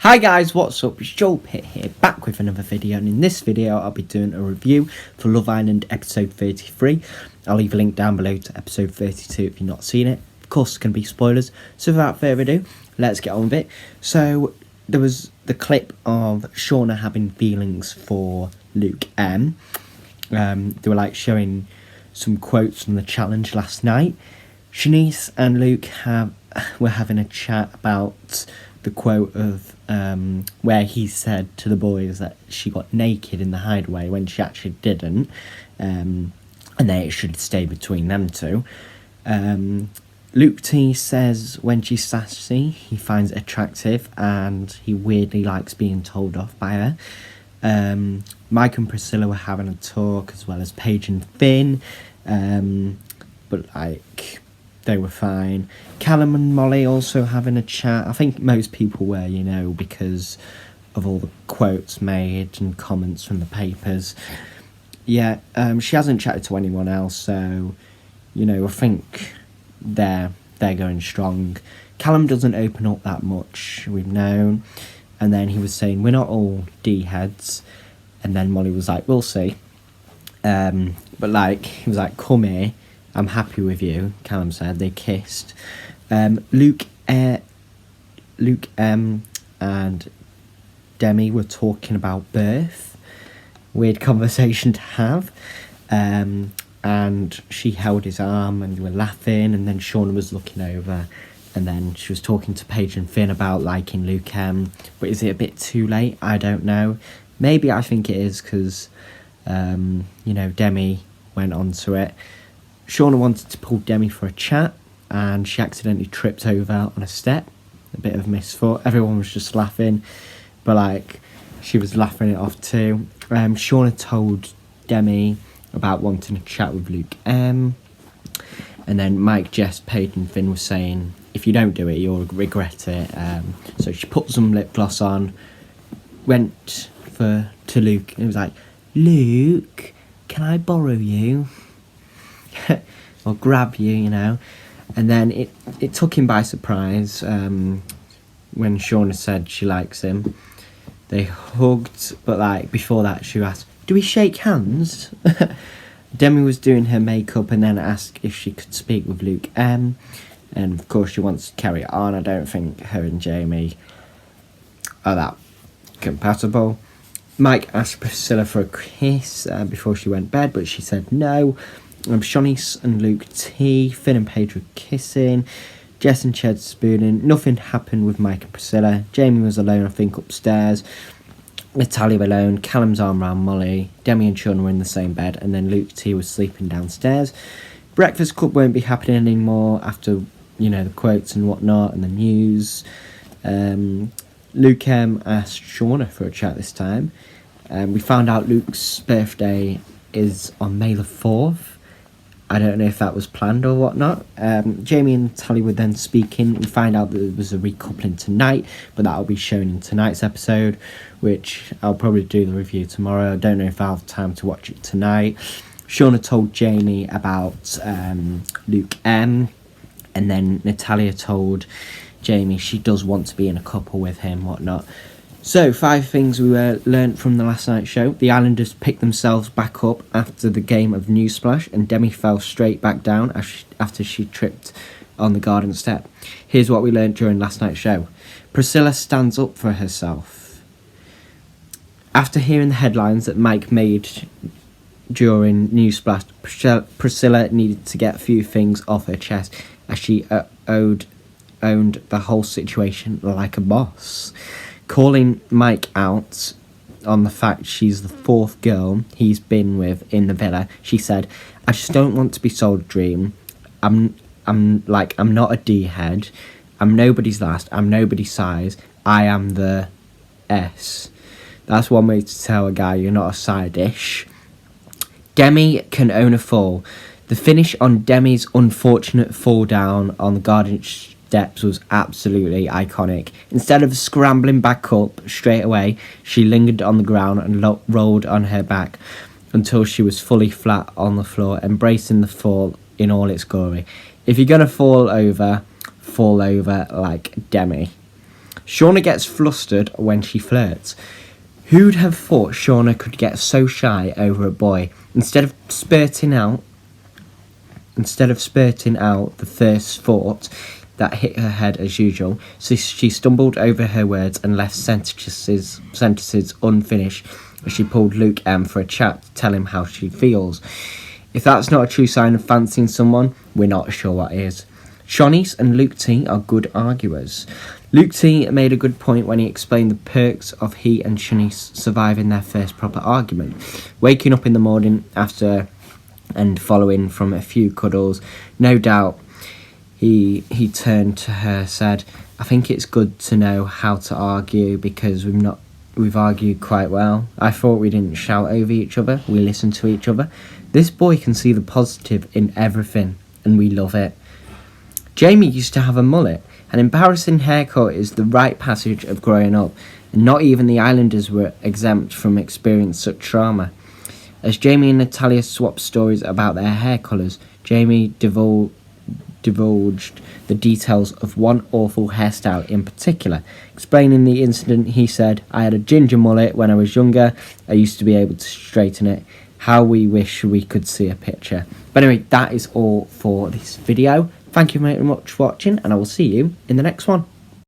Hi guys, what's up? It's Joel Pitt here, back with another video, and in this video I'll be doing a review for Love Island episode 33. I'll leave a link down below to episode 32 if you've not seen it. Of course, it's going to be spoilers, so without further ado, let's get on with it. So, there was the clip of Shauna having feelings for Luke M. They were like showing some quotes from the challenge last night. Shanice and Luke were having a chat about the quote of where he said to the boys that she got naked in the hideaway when she actually didn't, and that it should stay between them two. Luke T says when she's sassy he finds it attractive and he weirdly likes being told off by her. Mike and Priscilla were having a talk, as well as Paige and Finn, but like they were fine. Callum and Molly also having a chat. I think most people were, because of all the quotes made and comments from the papers. Yeah, she hasn't chatted to anyone else, so, I think they're going strong. Callum doesn't open up that much, we've known. And then he was saying, we're not all D-heads. And then Molly was like, we'll see. But, he was like, come here. I'm happy with you, Callum said. They kissed. Luke M and Demi were talking about birth. Weird conversation to have. And she held his arm and they were laughing, and then Shauna was looking over, and then she was talking to Paige and Finn about liking Luke M. But is it a bit too late? I don't know. Maybe I think it is because, Demi went on to it. Shauna wanted to pull Demi for a chat, and she accidentally tripped over on a step. A bit of misfoot. Everyone was just laughing, but she was laughing it off too. Shauna told Demi about wanting to chat with Luke M. And then Mike, Jess, Paige and Finn were saying, if you don't do it, you'll regret it. So she put some lip gloss on, went to Luke, and it was like, Luke, can I borrow you? Or grab you, And then it took him by surprise when Shauna said she likes him. They hugged, but before that she asked, do we shake hands? Demi was doing her makeup and then asked if she could speak with Luke M. And of course she wants to carry it on. I don't think her and Jamie are that compatible. Mike asked Priscilla for a kiss before she went to bed, but she said no. Shanice and Luke T, Finn and Paige were kissing, Jess and Ched spooning. Nothing happened with Mike and Priscilla. Jamie was alone, I think, upstairs. Natalia alone. Callum's arm around Molly. Demi and Shauna were in the same bed, and then Luke T was sleeping downstairs. Breakfast Club won't be happening anymore after, the quotes and whatnot and the news. Luke M asked Shauna for a chat this time. We found out Luke's birthday is on May the 4th. I don't know if that was planned or whatnot. Jamie and Natalie were then speaking. We find out that there was a recoupling tonight, but that'll be shown in tonight's episode, which I'll probably do the review tomorrow. I don't know if I'll have time to watch it tonight. Shauna told Jamie about Luke M, and then Natalia told Jamie she does want to be in a couple with him, whatnot. So, 5 things we learnt from the last night's show. The Islanders picked themselves back up after the game of Newsplash, and Demi fell straight back down after she tripped on the garden step. Here's what we learnt during last night's show. Priscilla stands up for herself. After hearing the headlines that Mike made during Newsplash, Priscilla needed to get a few things off her chest, as she owned the whole situation like a boss. Calling Mike out on the fact she's the 4th girl he's been with in the villa, she said, I just don't want to be sold a dream. I'm not a D-head. I'm nobody's last. I'm nobody's size. I am the S. That's one way to tell a guy you're not a side dish. Demi can own a fall. The finish on Demi's unfortunate fall down on the garden steps was absolutely iconic. Instead of scrambling back up straight away, she lingered on the ground and rolled on her back until she was fully flat on the floor, embracing the fall in all its glory. If you're going to fall over like Demi. Shauna gets flustered when she flirts. Who'd have thought Shauna could get so shy over a boy? Instead of spurting out the first thought that hit her head as usual, so she stumbled over her words and left sentences unfinished as she pulled Luke M for a chat to tell him how she feels. If that's not a true sign of fancying someone, we're not sure what is. Shanice and Luke T are good arguers. Luke T made a good point when he explained the perks of he and Shanice surviving their first proper argument. Waking up in the morning after and following from a few cuddles, no doubt he turned to her, said, "I think it's good to know how to argue because we've argued quite well. I thought we didn't shout over each other, we listened to each other. This boy can see the positive in everything, and we love it." Jamie used to have a mullet. An embarrassing haircut is the rite passage of growing up, and not even the Islanders were exempt from experiencing such trauma. As Jamie and Natalia swapped stories about their hair colours, Jamie divulged the details of one awful hairstyle in particular. Explaining the incident, he said, "I had a ginger mullet when I was younger. I used to be able to straighten it. How we wish we could see a picture." But anyway, that is all for this video. Thank you very much for watching, and I will see you in the next one.